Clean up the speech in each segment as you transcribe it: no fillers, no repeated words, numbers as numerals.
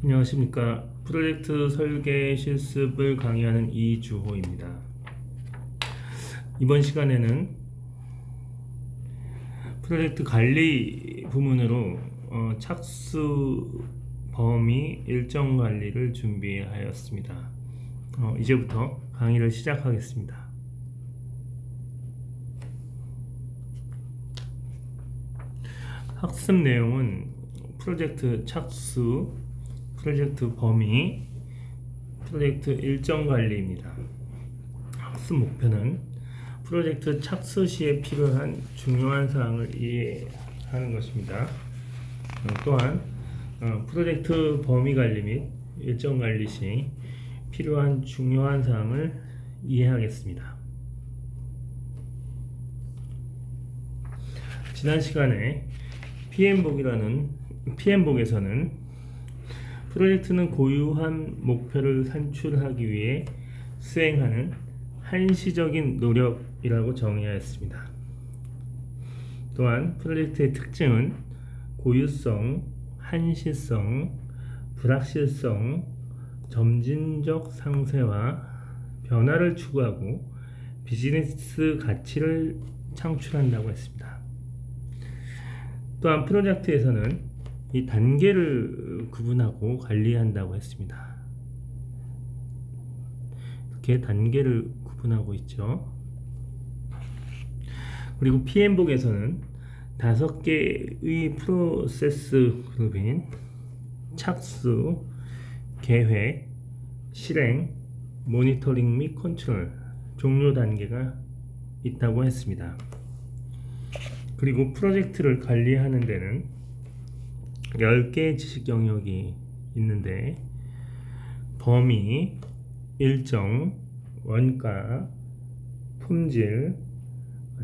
안녕하십니까. 프로젝트 설계 실습을 강의하는 이주호입니다. 이번 시간에는 프로젝트 관리 부문으로 착수 범위 일정 관리를 준비하였습니다. 이제부터 강의를 시작하겠습니다. 학습 내용은 프로젝트 착수, 프로젝트 범위, 프로젝트 일정 관리입니다. 학습 목표는 프로젝트 착수 시에 필요한 중요한 사항을 이해하는 것입니다. 또한 프로젝트 범위 관리 및 일정 관리 시 필요한 중요한 사항을 이해하겠습니다. 지난 시간에 PM복에서는 프로젝트는 고유한 목표를 산출하기 위해 수행하는 한시적인 노력이라고 정의하였습니다. 또한 프로젝트의 특징은 고유성, 한시성, 불확실성, 점진적 상세와 변화를 추구하고 비즈니스 가치를 창출한다고 했습니다. 또한 프로젝트에서는 이 단계를 구분하고 관리한다고 했습니다. 이렇게 단계를 구분하고 있죠. 그리고 PM복에서는 5개의 프로세스 그룹인 착수, 계획, 실행, 모니터링 및 컨트롤, 종료 단계가 있다고 했습니다. 그리고 프로젝트를 관리하는 데는 10개의 지식 영역이 있는데 범위, 일정, 원가, 품질,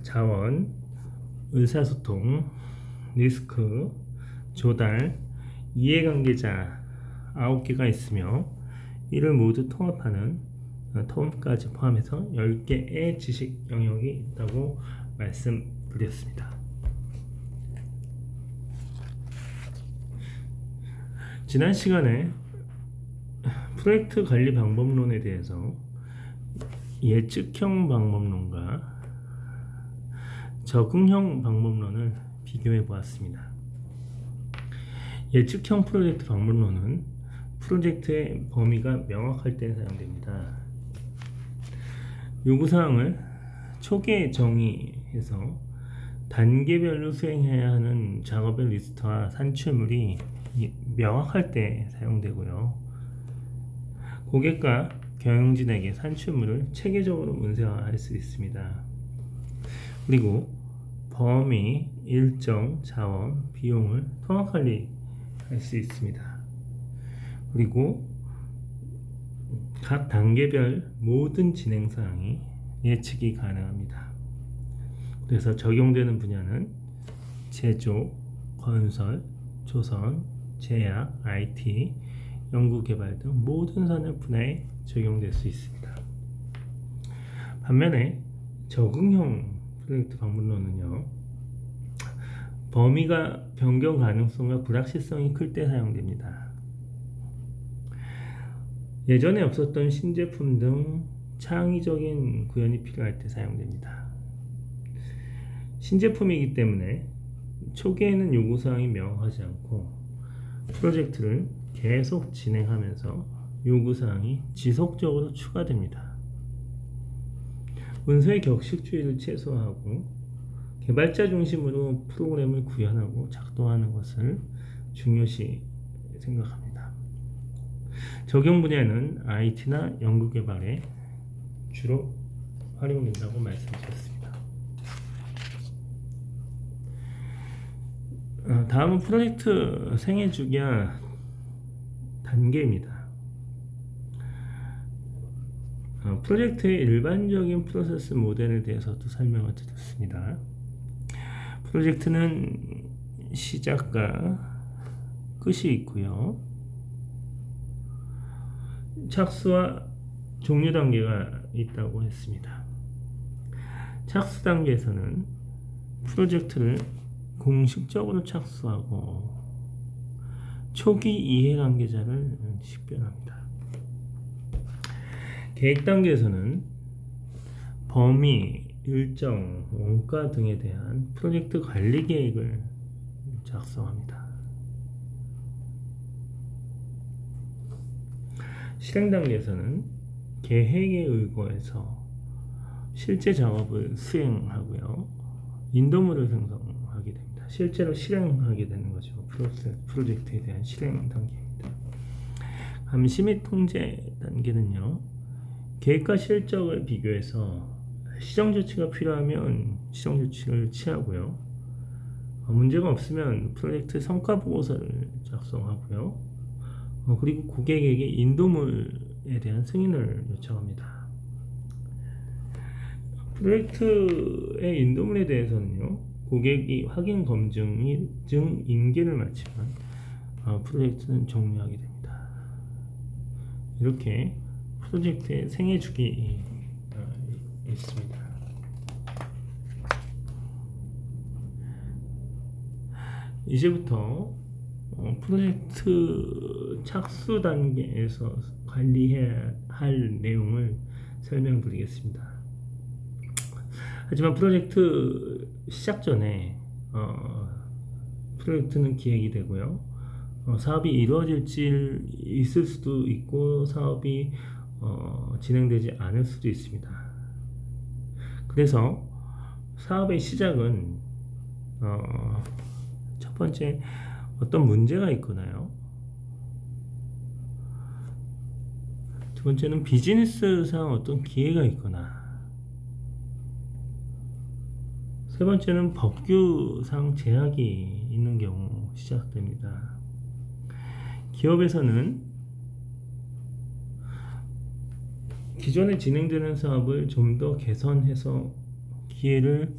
자원, 의사소통, 리스크, 조달, 이해관계자 9개가 있으며 이를 모두 통합하는 통합까지 포함해서 10개의 지식 영역이 있다고 말씀드렸습니다. 지난 시간에 프로젝트 관리 방법론에 대해서 예측형 방법론과 적응형 방법론을 비교해 보았습니다. 예측형 프로젝트 방법론은 프로젝트의 범위가 명확할 때 사용됩니다. 요구사항을 초기에 정의해서 단계별로 수행해야 하는 작업의 리스트와 산출물이 명확할 때 사용되고요. 고객과 경영진에게 산출물을 체계적으로 문서화할 수 있습니다. 그리고 범위, 일정, 자원, 비용을 통합 관리할 수 있습니다. 그리고 각 단계별 모든 진행 사항이 예측이 가능합니다. 그래서 적용되는 분야는 제조, 건설, 조선, 제약, IT, 연구개발 등 모든 산업 분야에 적용될 수 있습니다. 반면에 적응형 프로젝트 방법론은요, 범위가 변경 가능성과 불확실성이 클 때 사용됩니다. 예전에 없었던 신제품 등 창의적인 구현이 필요할 때 사용됩니다. 신제품이기 때문에 초기에는 요구사항이 명확하지 않고 프로젝트를 계속 진행하면서 요구사항이 지속적으로 추가됩니다. 문서의 격식주의를 최소화하고 개발자 중심으로 프로그램을 구현하고 작동하는 것을 중요시 생각합니다. 적용 분야는 IT나 연구개발에 주로 활용된다고 말씀드렸습니다. 다음은 프로젝트 생애 주기와 단계입니다. 프로젝트의 일반적인 프로세스 모델에 대해서도 설명을 드렸습니다. 프로젝트는 시작과 끝이 있고요. 착수와 종료 단계가 있다고 했습니다. 착수 단계에서는 프로젝트를 공식적으로 착수하고 초기 이해관계자를 식별합니다. 계획 단계에서는 범위, 일정, 원가 등에 대한 프로젝트 관리 계획을 작성합니다. 실행 단계에서는 계획에 의거해서 실제 작업을 수행하고요. 인도물을 생성하게 됩니다. 실제로 실행하게 되는 거죠. 프로젝트에 대한 실행 단계입니다. 감시 및 통제 단계는요. 계획과 실적을 비교해서 시정 조치가 필요하면 시정 조치를 취하고요. 문제가 없으면 프로젝트 성과 보고서를 작성하고요. 그리고 고객에게 인도물에 대한 승인을 요청합니다. 프로젝트의 인도물에 대해서는요, 고객이 확인 검증 등 인계를 마치면 프로젝트는 종료하게 됩니다. 이렇게 프로젝트의 생애 주기 있습니다. 이제부터 프로젝트 착수 단계에서 관리해야 할 내용을 설명드리겠습니다. 하지만 프로젝트 시작 전에 프로젝트는 기획이 되고요. 사업이 이루어질지 있을 수도 있고 사업이 진행되지 않을 수도 있습니다. 그래서 사업의 시작은 첫 번째 어떤 문제가 있거나요. 두 번째는 비즈니스상 어떤 기회가 있거나, 세 번째는 법규상 제약이 있는 경우 시작됩니다. 기업에서는 기존에 진행되는 사업을 좀 더 개선해서 기회를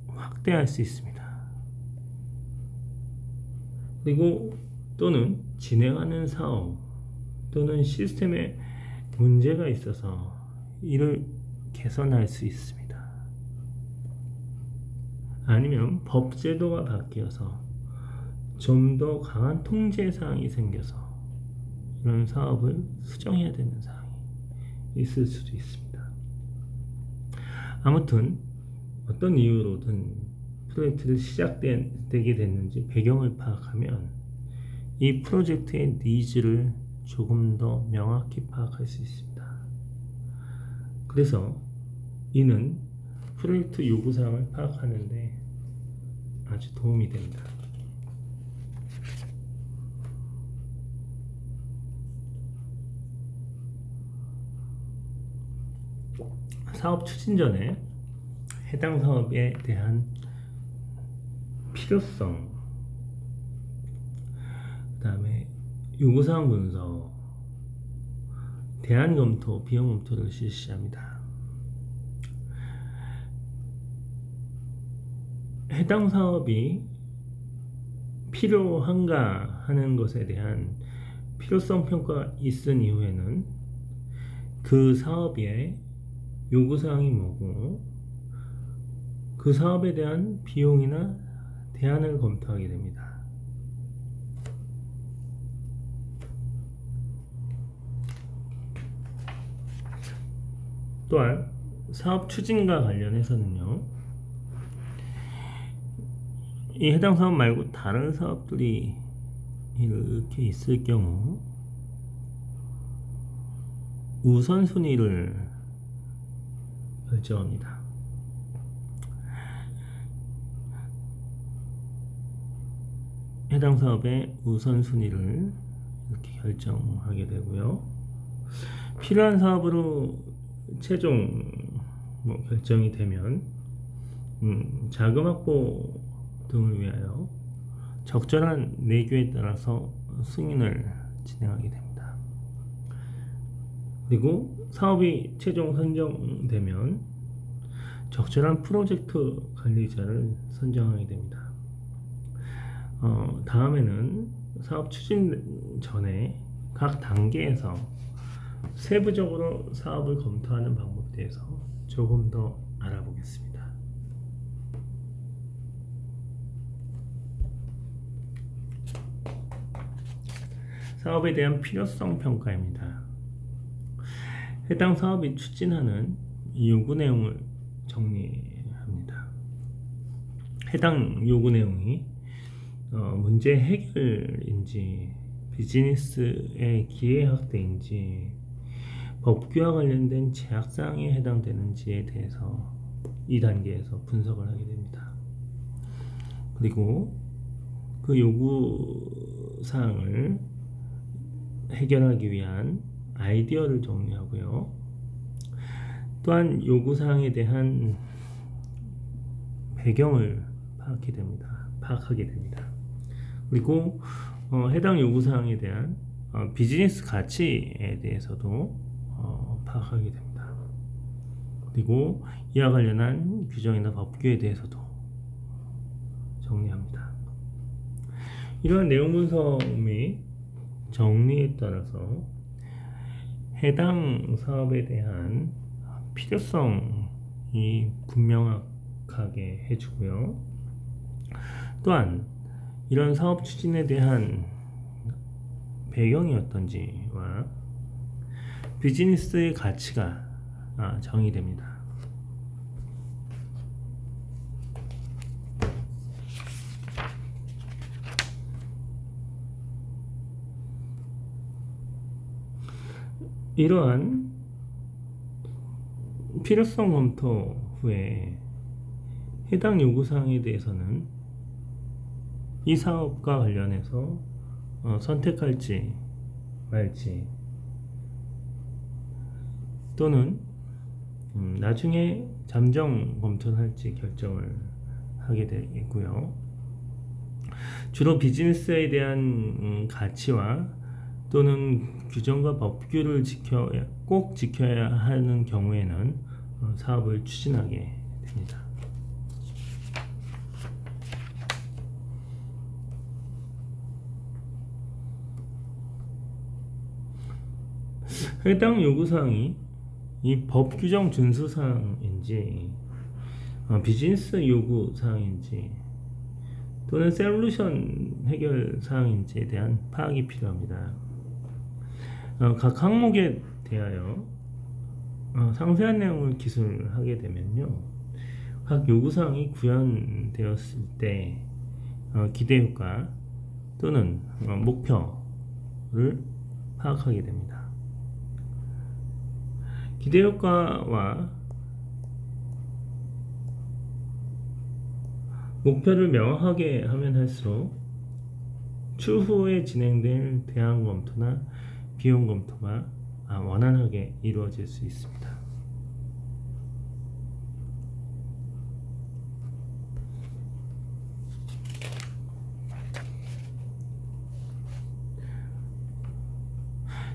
확대할 수 있습니다. 그리고 또는 진행하는 사업 또는 시스템에 문제가 있어서 이를 개선할 수 있습니다. 아니면 법 제도가 바뀌어서 좀 더 강한 통제 사항이 생겨서 이런 사업을 수정해야 되는 사항이 있을 수도 있습니다. 아무튼 어떤 이유로든 프로젝트를 시작되게 됐는지 배경을 파악하면 이 프로젝트의 니즈를 조금 더 명확히 파악할 수 있습니다. 그래서 이는 프로젝트 요구사항을 파악하는 데 아주 도움이 됩니다. 사업 추진 전에 해당 사업에 대한 필요성, 그 다음에 요구사항 분석, 대안 검토, 비용 검토를 실시합니다. 해당 사업이 필요한가 하는 것에 대한 필요성 평가가 있은 이후에는 그 사업의 요구사항이 뭐고 그 사업에 대한 비용이나 대안을 검토하게 됩니다. 또한 사업 추진과 관련해서는요, 이 해당 사업 말고 다른 사업들이 이렇게 있을 경우 우선순위를 결정합니다. 해당 사업의 우선순위를 이렇게 결정하게 되고요. 필요한 사업으로 최종 결정이 되면 자금 확보 등을 위하여 적절한 내규에 따라서 승인을 진행하게 됩니다. 그리고 사업이 최종 선정되면 적절한 프로젝트 관리자를 선정하게 됩니다. 다음에는 사업 추진 전에 각 단계에서 세부적으로 사업을 검토하는 방법에 대해서 조금 더 알아보겠습니다. 사업에 대한 필요성 평가입니다. 해당 사업이 추진하는 요구 내용을 정리합니다. 해당 요구 내용이 문제 해결인지 비즈니스의 기회 확대인지 법규와 관련된 제약사항에 해당되는지에 대해서 이 단계에서 분석을 하게 됩니다. 그리고 그 요구사항을 해결하기 위한 아이디어를 정리하고요. 또한 요구사항에 대한 배경을 파악하게 됩니다. 그리고 해당 요구사항에 대한 비즈니스 가치에 대해서도 파악하게 됩니다. 그리고 이와 관련한 규정이나 법규에 대해서도 정리합니다. 이러한 내용 분석 및 정리에 따라서 해당 사업에 대한 필요성이 분명하게 해주고요. 또한 이런 사업 추진에 대한 배경이 어떤지와 비즈니스의 가치가 정의됩니다. 이러한 필요성 검토 후에 해당 요구사항에 대해서는 이 사업과 관련해서 선택할지 말지 또는 나중에 잠정 검토를 할지 결정을 하게 되고요. 주로 비즈니스에 대한 가치와 또는 규정과 법규를 꼭 지켜야 하는 경우에는 사업을 추진하게 됩니다. 해당 요구사항이 이 법 규정 준수사항인지 비즈니스 요구사항인지 또는 솔루션 해결 사항인지에 대한 파악이 필요합니다. 각 항목에 대하여 상세한 내용을 기술하게 되면요, 각 요구사항이 구현되었을 때 기대효과 또는 목표를 파악하게 됩니다. 기대효과와 목표를 명확하게 하면 할수록 추후에 진행될 대안 검토나 비용 검토가 원활하게 이루어질 수 있습니다.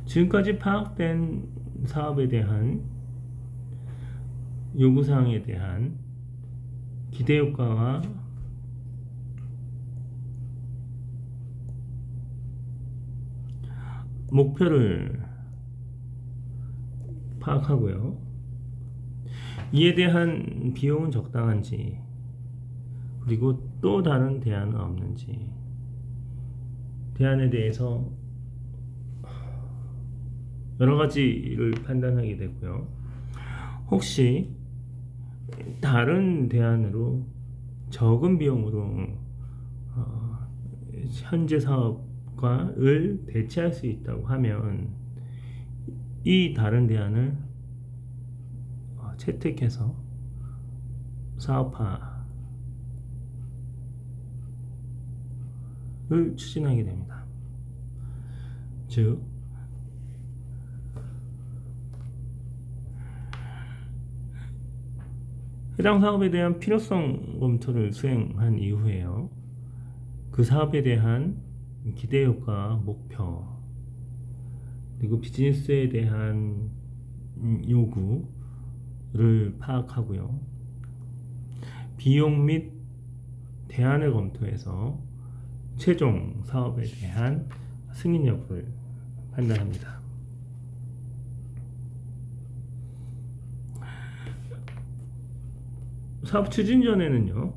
지금까지 파악된 사업에 대한 요구사항에 대한 기대효과와 목표를 파악하고요. 이에 대한 비용은 적당한지, 그리고 또 다른 대안은 없는지, 대안에 대해서 여러 가지를 판단하게 되고요. 혹시 다른 대안으로 적은 비용으로 현재 사업과를 대체할 수 있다고 하면 이 다른 대안을 채택해서 사업화를 추진하게 됩니다. 즉 해당 사업에 대한 필요성 검토를 수행한 이후에요, 그 사업에 대한 기대효과, 목표, 그리고 비즈니스에 대한 요구를 파악하고요, 비용 및 대안을 검토해서 최종 사업에 대한 승인 여부를 판단합니다. 사업 추진 전에는요,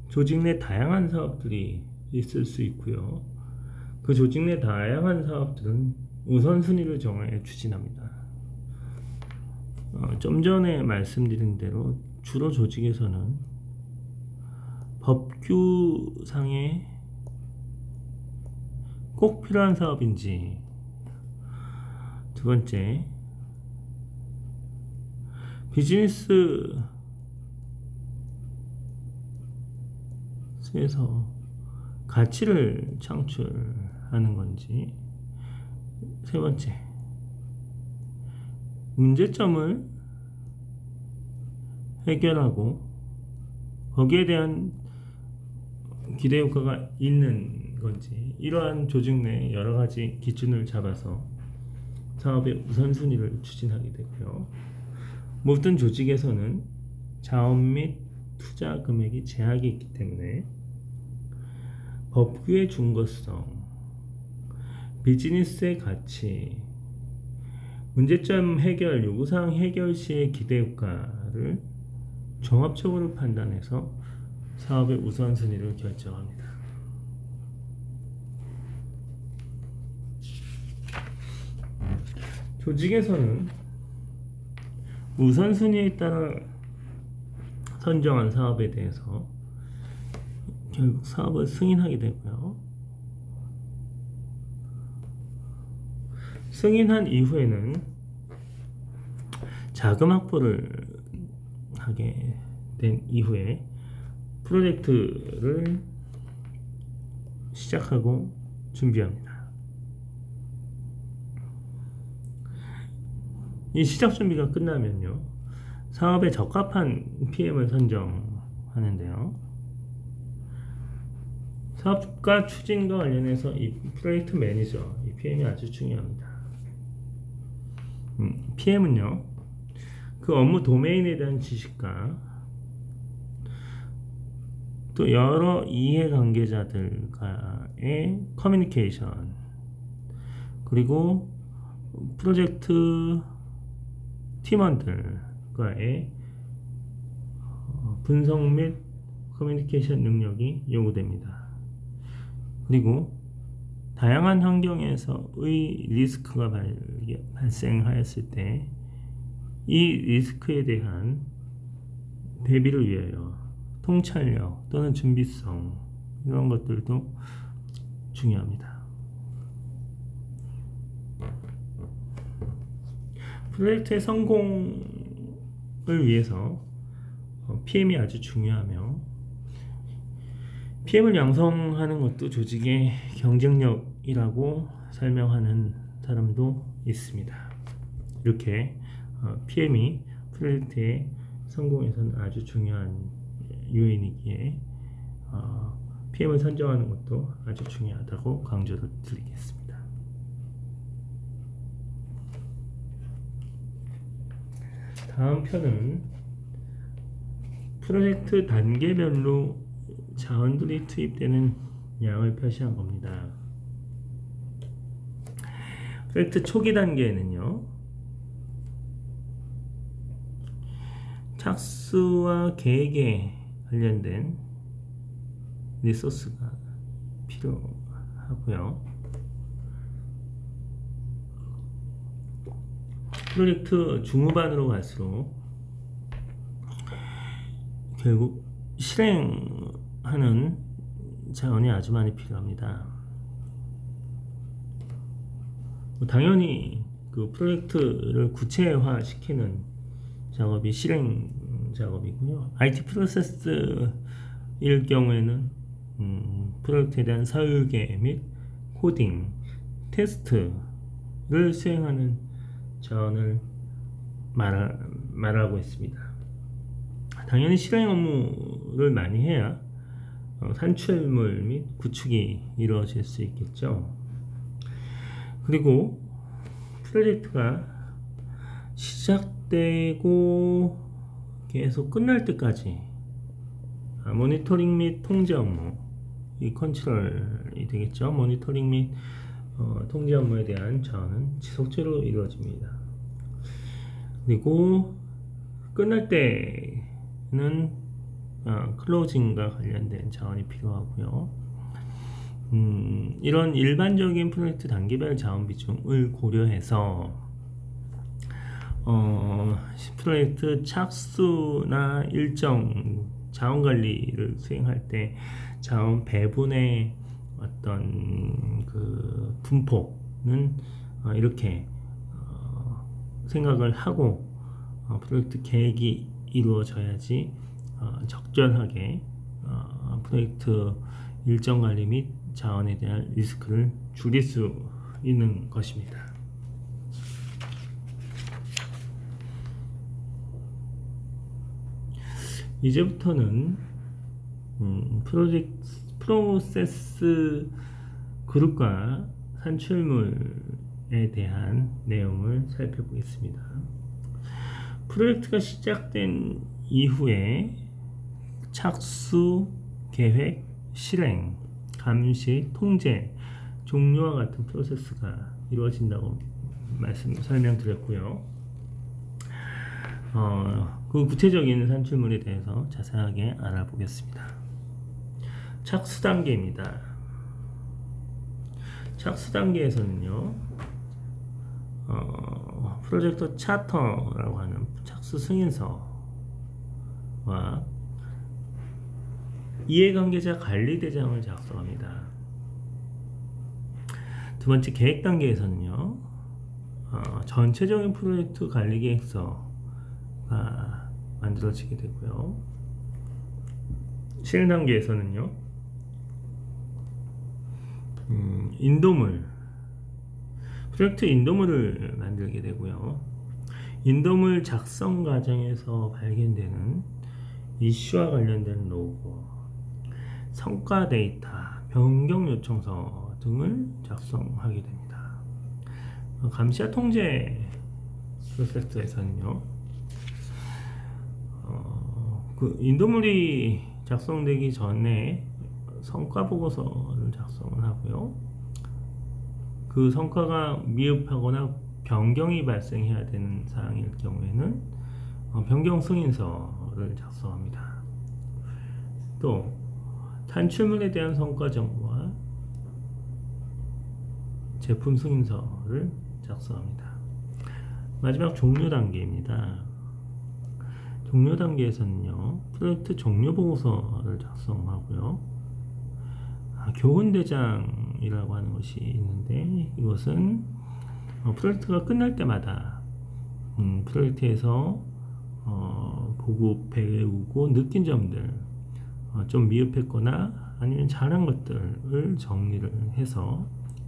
조직 내 다양한 사업들이 있을 수 있고요, 그 조직 내 다양한 사업들은 우선순위를 정해 추진합니다. 좀 전에 말씀드린 대로 주로 조직에서는 법규상에 꼭 필요한 사업인지, 두 번째, 비즈니스에서 가치를 창출하는 건지, 세 번째, 문제점을 해결하고 거기에 대한 기대 효과가 있는 건지, 이러한 조직 내 여러 가지 기준을 잡아서 사업의 우선순위를 추진하게 되고요. 모든 조직에서는 자원 및 투자 금액이 제약이 있기 때문에 법규의 준거성, 비즈니스의 가치, 문제점 해결, 요구사항 해결 시의 기대 효과를 종합적으로 판단해서 사업의 우선순위를 결정합니다. 조직에서는 우선순위에 따라 선정한 사업에 대해서 결국 사업을 승인하게 되고요. 승인한 이후에는 자금 확보를 하게 된 이후에 프로젝트를 시작하고 준비합니다. 이 시작 준비가 끝나면요, 사업에 적합한 PM을 선정하는데요, 사업과 추진과 관련해서 이 프로젝트 매니저, 이 PM이 아주 중요합니다. PM은요, 그 업무 도메인에 대한 지식과 또 여러 이해관계자들과의 커뮤니케이션, 그리고 프로젝트 팀원들과의 분석 및 커뮤니케이션 능력이 요구됩니다. 그리고 다양한 환경에서의 리스크가 발생하였을 때 이 리스크에 대한 대비를 위하여 통찰력 또는 준비성, 이런 것들도 중요합니다. 프로젝트의 성공을 위해서 PM이 아주 중요하며, PM을 양성하는 것도 조직의 경쟁력이라고 설명하는 사람도 있습니다. 이렇게 PM이 프로젝트의 성공에서는 아주 중요한 요인이기에 PM을 선정하는 것도 아주 중요하다고 강조를 드리겠습니다. 다음 편은 프로젝트 단계별로 자원들이 투입되는 양을 표시한 겁니다. 프로젝트 초기 단계에는요, 착수와 계획에 관련된 리소스가 필요하고요. 프로젝트 중후반으로 갈수록 결국 실행하는 자원이 아주 많이 필요합니다. 당연히 그 프로젝트를 구체화시키는 작업이 실행 작업이고요. IT 프로세스일 경우에는 프로젝트에 대한 설계 및 코딩, 테스트를 수행하는 자원을 말하고 있습니다. 당연히 실행 업무를 많이 해야 산출물 및 구축이 이루어질 수 있겠죠. 그리고 프로젝트가 시작되고 계속 끝날 때까지 모니터링 및 통제 업무, 이 컨트롤이 되겠죠. 모니터링 및 통제 업무에 대한 자원은 지속적으로 이루어집니다. 그리고 끝날 때는 클로징과 관련된 자원이 필요하고요. 이런 일반적인 프로젝트 단계별 자원 비중을 고려해서 프로젝트 착수나 일정 자원 관리를 수행할 때 자원 배분의 어떤 그 분포는 이렇게 생각을 하고 프로젝트 계획이 이루어져야지 적절하게 프로젝트 일정 관리 및 자원에 대한 리스크를 줄일 수 있는 것입니다. 이제부터는 프로세스 그룹과 산출물에 대한 내용을 살펴보겠습니다. 프로젝트가 시작된 이후에 착수, 계획, 실행, 감시, 통제, 종료와 같은 프로세스가 이루어진다고 설명드렸고요. 그 구체적인 산출물에 대해서 자세하게 알아보겠습니다. 착수 단계입니다. 착수 단계에서는요, 프로젝트 차터라고 하는 착수 승인서와 이해관계자 관리대장을 작성합니다. 두 번째 계획 단계에서는요, 전체적인 프로젝트 관리 계획서가 만들어지게 되고요. 실행 단계에서는요, 인도물, 프로젝트 인도물을 만들게 되고요. 인도물 작성 과정에서 발견되는 이슈와 관련된 로고, 성과 데이터, 변경 요청서 등을 작성하게 됩니다. 감시와 통제 프로세스에서는요, 그 인도물이 작성되기 전에 성과 보고서를 작성을 하고요. 그 성과가 미흡하거나 변경이 발생해야 되는 사항일 경우에는 변경 승인서를 작성합니다. 또 산출물에 대한 성과 정보와 제품 승인서를 작성합니다. 마지막 종료 단계입니다. 종료 단계에서는요, 프로젝트 종료 보고서를 작성하고요. 교훈대장이라고 하는 것이 있는데, 이것은 프로젝트가 끝날 때마다 프로젝트에서 보고 배우고 느낀 점들, 좀 미흡했거나 아니면 잘한 것들을 정리를 해서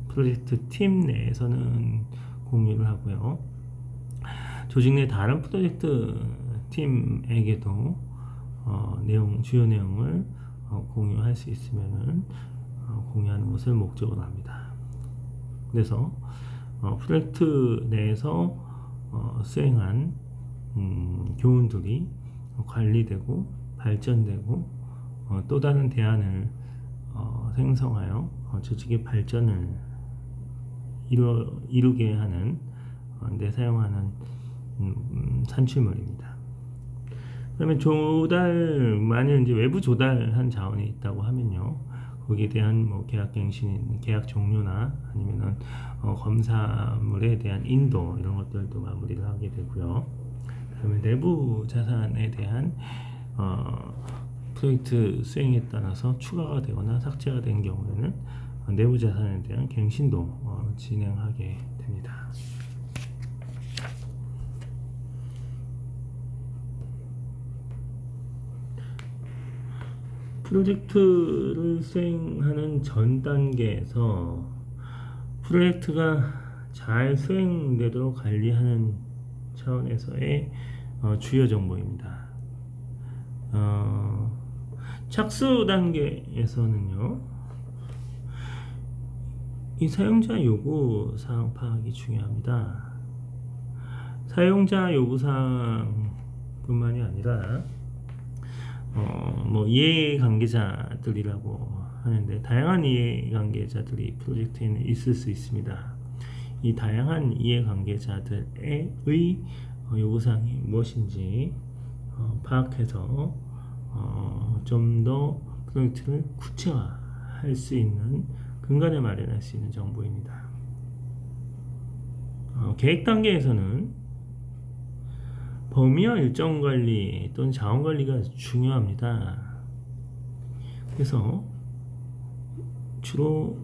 프로젝트 팀 내에서는 공유를 하고요. 조직 내 다른 프로젝트 팀에게도 주요 내용을 공유할 수 있으면은 공유하는 것을 목적으로 합니다. 그래서 프로젝트 내에서 수행한 교훈들이 관리되고 발전되고 또 다른 대안을 생성하여 조직의 발전을 이루게 하는 데 사용하는 산출물입니다. 그러면 만약 이제 외부 조달한 자원이 있다고 하면요, 거기에 대한 계약갱신, 계약 종료나 아니면은 검사물에 대한 인도, 이런 것들도 마무리를 하게 되고요. 그러면 내부 자산에 대한 프로젝트 수행에 따라서 추가가 되거나 삭제가 된 경우에는 내부 자산에 대한 갱신도 진행하게 됩니다. 프로젝트를 수행하는 전 단계에서 프로젝트가 잘 수행되도록 관리하는 차원에서의 주요 정보입니다. 착수 단계에서는요, 이 사용자 요구 사항 파악이 중요합니다. 사용자 요구 사항 뿐만이 아니라 이해관계자들이라고 하는데, 다양한 이해관계자들이 프로젝트에는 있을 수 있습니다. 이 다양한 이해관계자들의 요구사항이 무엇인지 파악해서 좀 더 프로젝트를 구체화할 수 있는 근간을 마련할 수 있는 정보입니다. 계획 단계에서는 범위와 일정 관리 또는 자원 관리가 중요합니다. 그래서 주로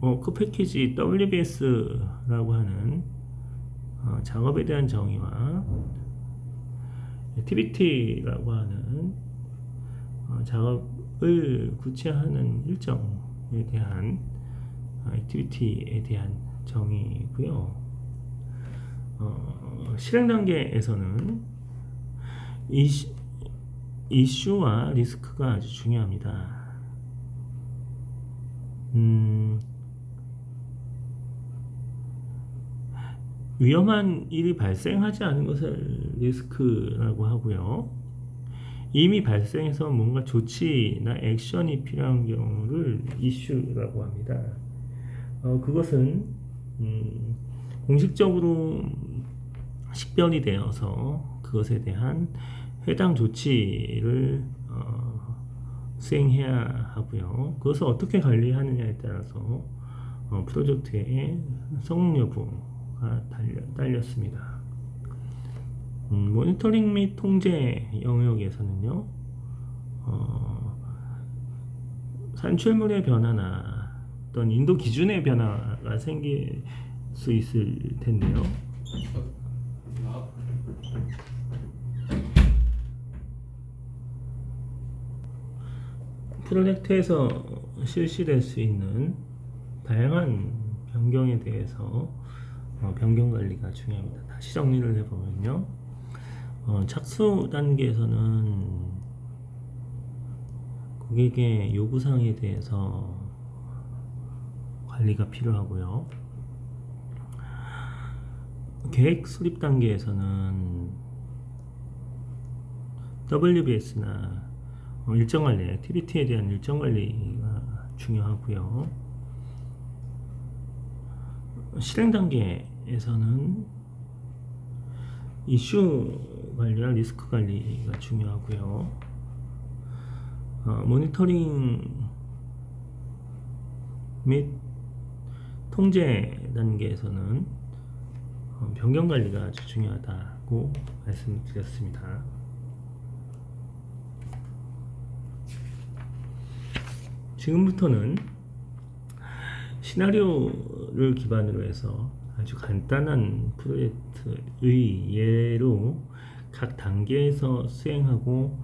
워크 패키지 WBS라고 하는 작업에 대한 정의와 액티비티라고 하는 작업을 구체화하는 일정에 대한 액티비티에 대한 정의이고요. 실행 단계에서는 이슈와 리스크가 아주 중요합니다. 위험한 일이 발생하지 않은 것을 리스크라고 하고요. 이미 발생해서 뭔가 조치나 액션이 필요한 경우를 이슈라고 합니다. 그것은 공식적으로 식별이 되어서 그것에 대한 해당 조치를 수행해야 하고요. 그것을 어떻게 관리하느냐에 따라서 프로젝트의 성공 여부가 달렸습니다. 모니터링 및 통제 영역에서는요, 산출물의 변화나 어떤 인도 기준의 변화가 생길 수 있을 텐데요. 프로젝트에서 실시될 수 있는 다양한 변경에 대해서 변경 관리가 중요합니다. 다시 정리를 해보면요, 착수 단계에서는 고객의 요구사항에 대해서 관리가 필요하고요. 계획 수립 단계에서는 WBS나 일정 관리, 액티비티에 대한 일정 관리가 중요하고요. 실행 단계에서는 이슈 관리와 리스크 관리가 중요하고요. 모니터링 및 통제 단계에서는 변경 관리가 아주 중요하다고 말씀드렸습니다. 지금부터는 시나리오를 기반으로 해서 아주 간단한 프로젝트의 예로 각 단계에서 수행하고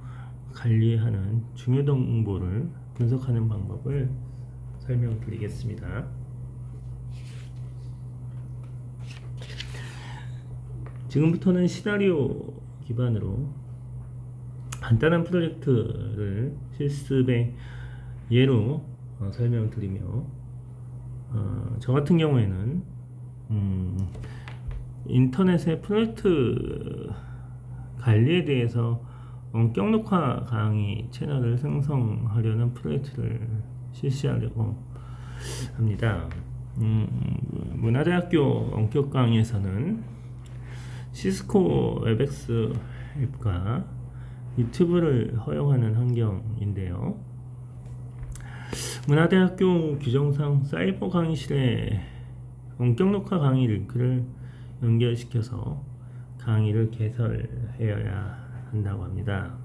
관리하는 중요 정보를 분석하는 방법을 설명드리겠습니다. 지금부터는 시나리오 기반으로 간단한 프로젝트를 실습의 예로 설명드리며, 저 같은 경우에는 인터넷의 프로젝트 관리에 대해서 원격 녹화 강의 채널을 생성하려는 프로젝트를 실시하려고 합니다. 문화대학교 원격 강의에서는 시스코 웹엑스 앱과 유튜브를 허용하는 환경인데요. 문화대학교 규정상 사이버 강의실에 원격 녹화 강의 링크를 연결시켜서 강의를 개설해야 한다고 합니다.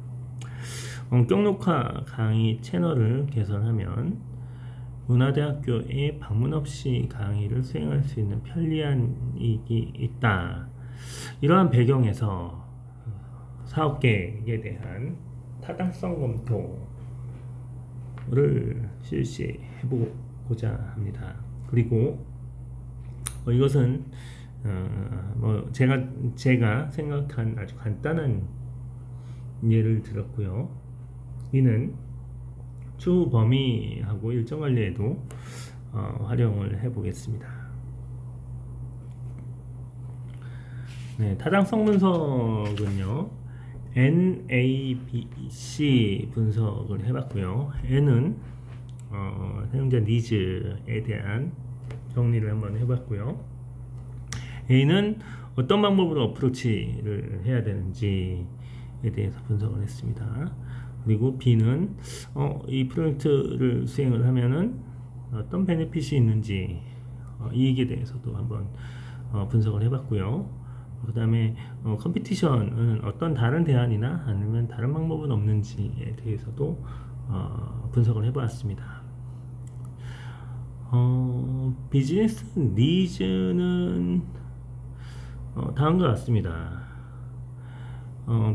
원격 녹화 강의 채널을 개설하면 문화대학교에 방문 없이 강의를 수행할 수 있는 편리한 이익이 있다. 이러한 배경에서 사업 계획에 대한 타당성 검토를 실시해보고자 합니다. 그리고 이것은 제가 생각한 아주 간단한 예를 들었고요. 이는 추후 범위하고 일정 관리에도 활용을 해보겠습니다. 네, 타당성 분석은요, NABC 분석을 해봤고요. N은 사용자 니즈에 대한 정리를 한번 해봤고요. A는 어떤 방법으로 어프로치를 해야 되는지에 대해서 분석을 했습니다. 그리고 B는 이 프로젝트를 수행을 하면은 어떤 베네핏이 있는지 이익에 대해서도 한번 분석을 해봤고요. 그 다음에 컴피티션은 어떤 다른 대안이나 아니면 다른 방법은 없는지에 대해서도 분석을 해보았습니다. 비즈니스 니즈는 다음과 같습니다.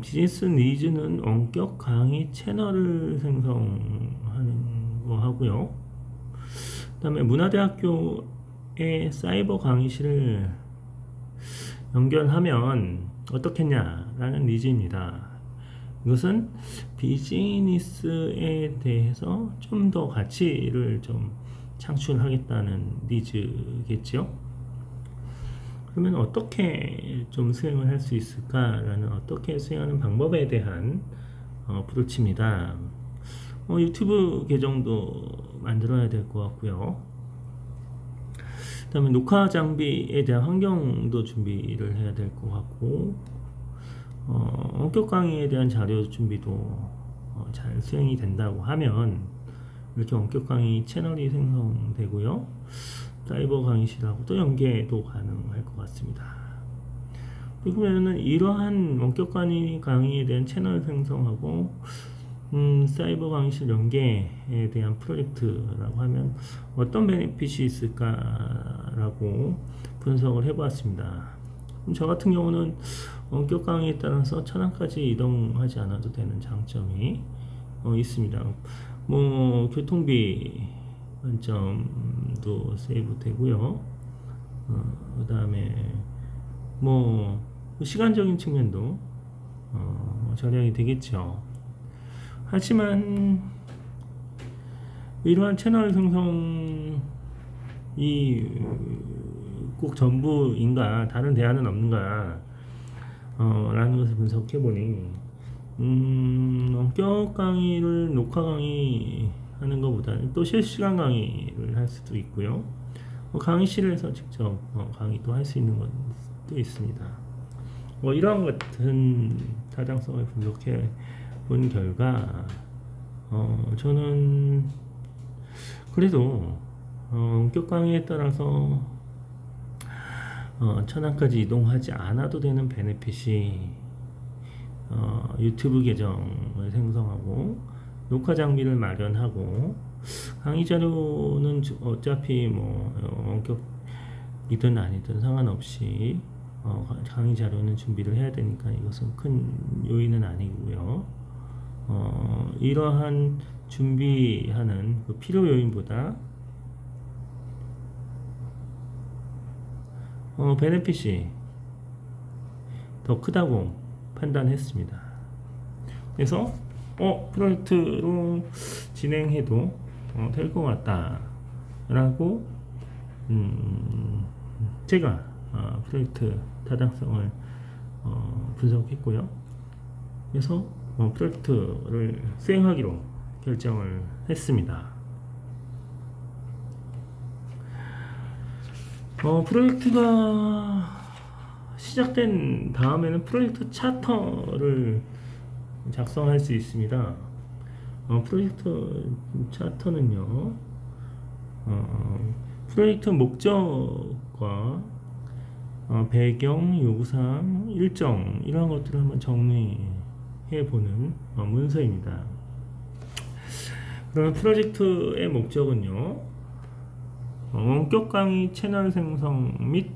비즈니스 니즈는 원격 강의 채널을 생성하는 거 하고요. 그 다음에 문화대학교의 사이버 강의실을 연결하면 어떻겠냐라는 니즈입니다. 이것은 비즈니스에 대해서 좀 더 가치를 좀 창출하겠다는 니즈겠죠. 그러면 어떻게 좀 수행을 할 수 있을까라는, 어떻게 수행하는 방법에 대한 브로치입니다. 유튜브 계정도 만들어야 될 것 같고요. 그 다음에 녹화 장비에 대한 환경도 준비를 해야 될 것 같고, 원격 강의에 대한 자료 준비도 잘 수행이 된다고 하면 이렇게 원격 강의 채널이 생성되고요. 사이버 강의실하고 또 연계도 가능할 것 같습니다. 그러면은 이러한 원격 강의에 대한 채널 생성하고 사이버 강의실 연계에 대한 프로젝트라고 하면 어떤 베네핏이 있을까라고 분석을 해보았습니다. 저 같은 경우는 원격 강의에 따라서 천안까지 이동하지 않아도 되는 장점이 있습니다. 뭐 교통비 만점도 세이브 되고요. 그 다음에 뭐 시간적인 측면도 절약이 되겠죠. 하지만 이러한 채널 생성이 꼭 전부인가, 다른 대안은 없는가 라는 것을 분석해보니 원격 강의를 녹화 강의 하는 것보다는 또 실시간 강의를 할 수도 있고요. 강의실에서 직접 강의도 할 수 있는 것도 있습니다. 이러한 같은 타당성을 분석해 본 결과 저는 그래도 원격 강의에 따라서 천안까지 이동하지 않아도 되는 베네핏이 유튜브 계정을 생성하고 녹화 장비를 마련하고, 강의 자료는 어차피 뭐 원격이든 아니든 상관없이 강의 자료는 준비를 해야 되니까 이것은 큰 요인은 아니고요. 이러한 준비하는 그 필요 요인보다 베네핏이 더 크다고 판단했습니다. 그래서 프로젝트로 진행해도 될 것 같다 라고 제가 프로젝트 타당성을 분석했고요. 그래서 프로젝트를 수행하기로 결정을 했습니다. 프로젝트가 시작된 다음에는 프로젝트 차터를 작성할 수 있습니다. 프로젝트 차터는요, 프로젝트 목적과 배경, 요구사항, 일정, 이러한 것들을 한번 정리해 보는 문서입니다. 그러면 프로젝트의 목적은요, 원격 강의 채널 생성 및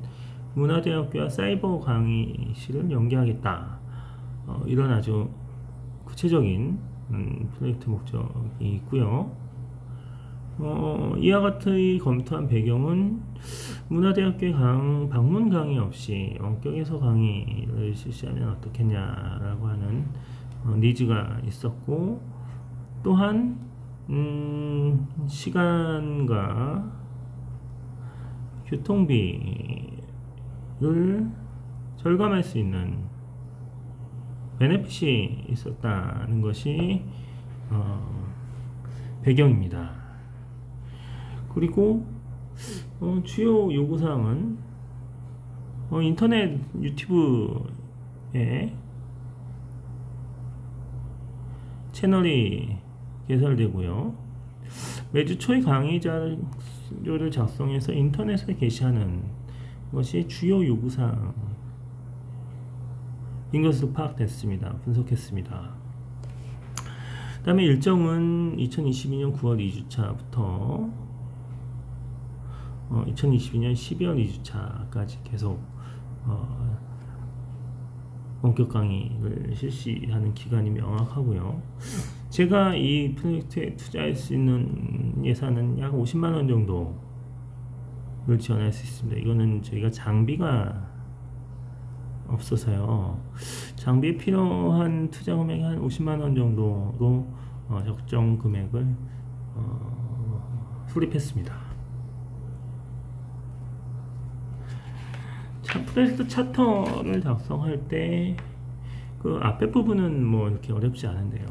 문화대학교와 사이버 강의실을 연계하겠다. 이런 아주 구체적인 프로젝트 목적이 있고요. 이와 같이 검토한 배경은 문화대학교의 방문 강의 없이 원격에서 강의를 실시하면 어떻겠냐라고 하는 니즈가 있었고, 또한 시간과 교통비를 절감할 수 있는 베네핏이 있었다는 것이 배경입니다. 그리고 주요 요구사항은 인터넷 유튜브에 채널이 개설되고요. 매주 초에 강의 자료를 작성해서 인터넷에 게시하는 것이 주요 요구사항인 것으로 파악됐습니다. 분석했습니다. 그 다음에 일정은 2022년 9월 2주차부터 2022년 12월 2주차까지 계속 원격 강의를 실시하는 기간이 명확하고요. 제가 이 프로젝트에 투자할 수 있는 예산은 약 50만원 정도를 지원할 수 있습니다. 이거는 저희가 장비가 없어서요. 장비에 필요한 투자 금액이 한 50만원 정도로 적정 금액을 수립했습니다. 프로젝트 차터를 작성할 때 그 앞에 부분은 뭐 이렇게 어렵지 않은데요.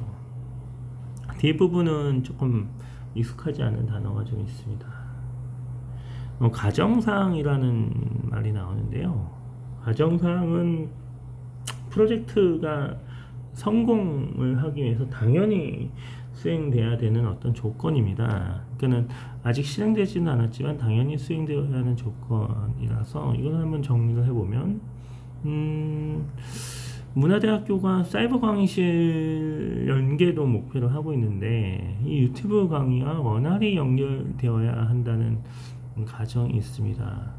뒤에 부분은 조금 익숙하지 않은 단어가 좀 있습니다. 가정사항이라는 말이 나오는데요. 가정사항은 프로젝트가 성공을 하기 위해서 당연히 수행돼야 되는 어떤 조건입니다. 그러니까는 아직 실행되지는 않았지만 당연히 수행되어야 하는 조건이라서 이걸 한번 정리를 해보면 문화대학교가 사이버 강의실 연계도 목표로 하고 있는데 이 유튜브 강의와 원활히 연결되어야 한다는 가정이 있습니다.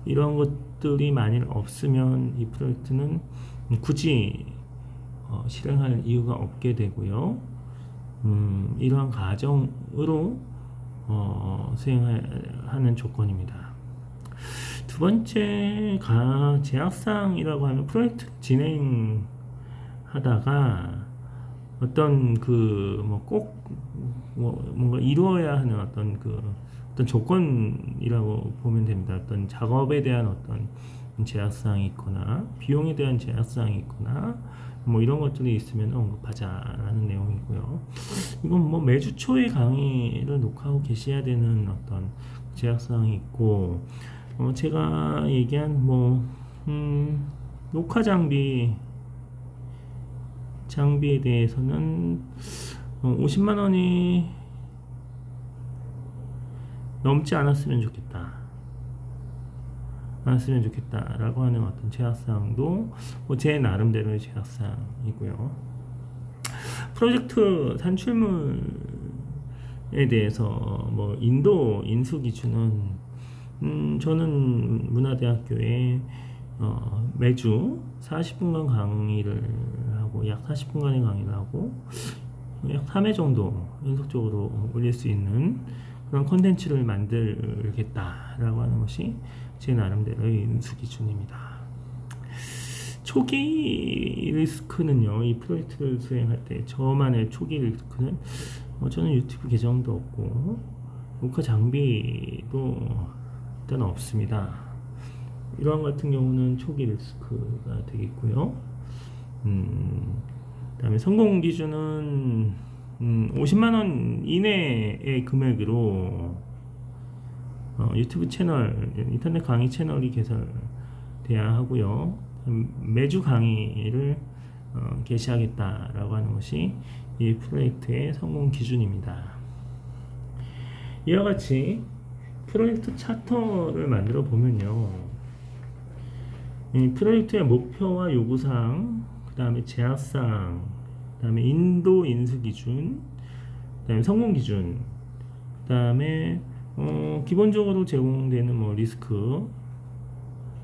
이런 것들이 만일 없으면 이 프로젝트는 굳이 실행할 이유가 없게 되고요. 이러한 가정으로 수행하는 조건입니다. 두 번째 제약사항이라고 하면 프로젝트 진행하다가 어떤 꼭 뭔가 이루어야 하는 어떤 조건이라고 보면 됩니다. 어떤 작업에 대한 어떤 제약사항이 있거나 비용에 대한 제약사항이 있거나 뭐 이런 것들이 있으면 언급하자라는 내용이고요. 이건 매주 초에 강의를 녹화하고 계셔야 되는 어떤 제약사항이 있고, 제가 얘기한 녹화 장비에 대해서는 50만원이 넘지 않았으면 좋겠다라고 하는 어떤 제약사항도 제 나름대로의 제약사항이고요. 프로젝트 산출물에 대해서 인도 인수 기준은 저는 문화대학교에 매주 40분간 강의를 하고 약 40분간의 강의를 하고 약 3회 정도 연속적으로 올릴 수 있는 그런 콘텐츠를 만들겠다라고 하는 것이 제 나름대로의 인수 기준입니다. 초기 리스크는요, 이 프로젝트를 수행할 때 저만의 초기 리스크는 저는 유튜브 계정도 없고 녹화 장비도 일단 없습니다. 이러한 같은 경우는 초기 리스크가 되겠고요. 그다음에 성공 기준은 50만원 이내의 금액으로 유튜브 채널, 인터넷 강의 채널이 개설돼야 하고요. 매주 강의를 개시하겠다라고 하는 것이 이 프로젝트의 성공 기준입니다. 이와 같이 프로젝트 차터를 만들어 보면요, 이 프로젝트의 목표와 요구사항, 그 다음에 제약사항, 그 다음에 인도 인수 기준, 그 다음에 성공 기준, 그 다음에 기본적으로 제공되는 리스크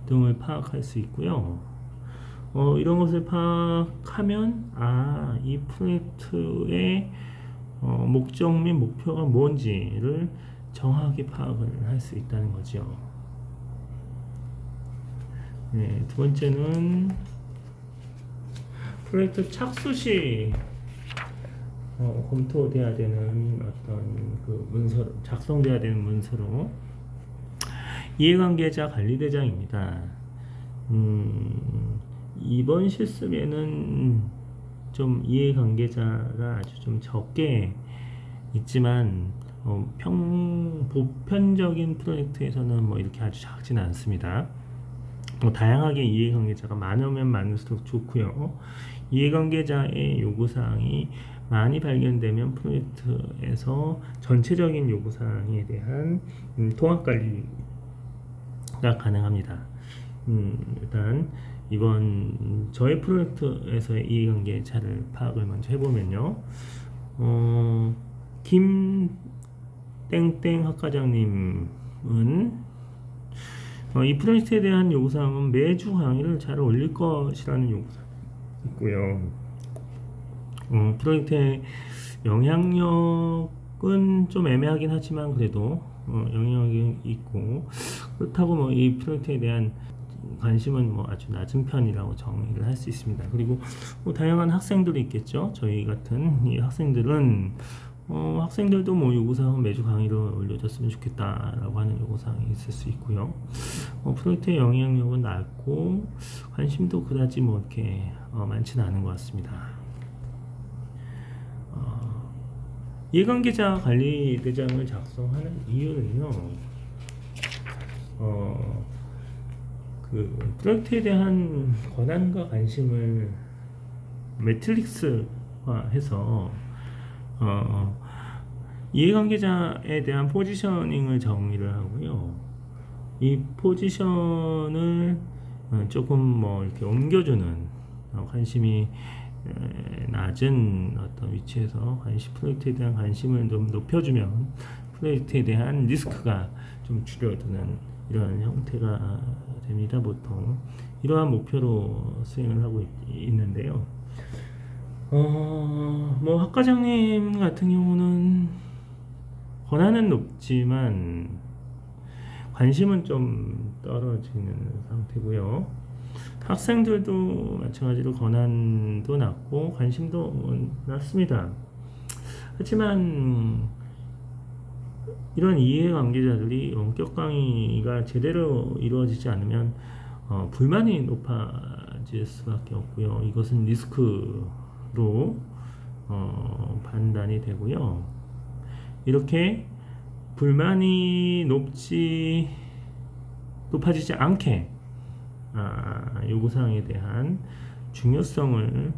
등을 파악할 수 있고요. 이런 것을 파악하면 이 프로젝트의 목적 및 목표가 뭔지를 정확하게 파악을 할 수 있다는 거죠. 네, 두 번째는 프로젝트 착수 시 검토돼야 되는 어떤 문서, 작성돼야 되는 문서로 이해관계자 관리대장입니다. 이번 실습에는 좀 이해관계자가 아주 좀 적게 있지만 보편적인 프로젝트에서는 이렇게 아주 작지는 않습니다. 다양하게 이해관계자가 많으면 많을수록 좋고요. 이해관계자의 요구사항이 많이 발견되면 프로젝트에서 전체적인 요구사항에 대한 통합관리가 가능합니다. 일단 이번 저희 프로젝트에서의 이해관계 잘 파악을 먼저 해보면요. 김 땡땡 학과장님은 이 프로젝트에 대한 요구사항은 매주 강의를 잘 올릴 것이라는 요구사항이 있고요. 프로젝트의 영향력은 좀 애매하긴 하지만 그래도 영향력이 있고, 그렇다고 뭐 이 프로젝트에 대한 관심은 뭐 아주 낮은 편이라고 정의를 할 수 있습니다. 그리고 뭐 다양한 학생들이 있겠죠. 저희 같은 이 학생들은 학생들도 뭐 요구사항 매주 강의를 올려줬으면 좋겠다라고 하는 요구사항이 있을 수 있고요. 프로젝트의 영향력은 낮고 관심도 그다지 뭐 이렇게 많지는 않은 것 같습니다. 이해관계자 관리대장을 작성하는 이유는요, 그 프로젝트에 대한 권한과 관심을 매트릭스화해서 이해관계자에 대한 포지셔닝을 정의를 하고요. 이 포지션을 조금 뭐 이렇게 옮겨주는, 관심이 낮은 어떤 위치에서 프로젝트에 대한 관심을 좀 높여주면 프로젝트에 대한 리스크가 좀 줄어드는 이러한 형태가 됩니다. 보통 이러한 목표로 수행을 하고 있는데요. 뭐 학과장님 같은 경우는 권한은 높지만 관심은 좀 떨어지는 상태고요. 학생들도 마찬가지로 권한도 낮고 관심도 낮습니다. 하지만 이런 이해관계자들이 원격 강의가 제대로 이루어지지 않으면 불만이 높아질 수밖에 없고요. 이것은 리스크로 판단이 되고요. 이렇게 불만이 높아지지 않게 요구사항에 대한 중요성을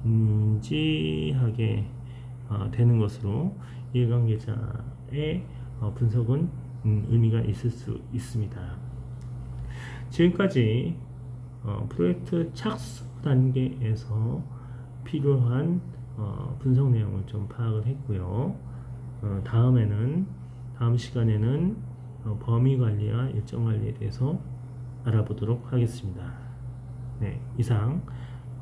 인지하게 되는 것으로 이해관계자의 분석은 의미가 있을 수 있습니다. 지금까지 프로젝트 착수 단계에서 필요한 분석 내용을 좀 파악을 했고요. 다음 시간에는 범위 관리와 일정 관리에 대해서 알아보도록 하겠습니다. 네, 이상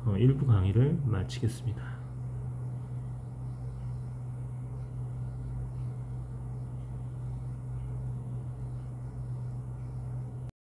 1부 강의를 마치겠습니다.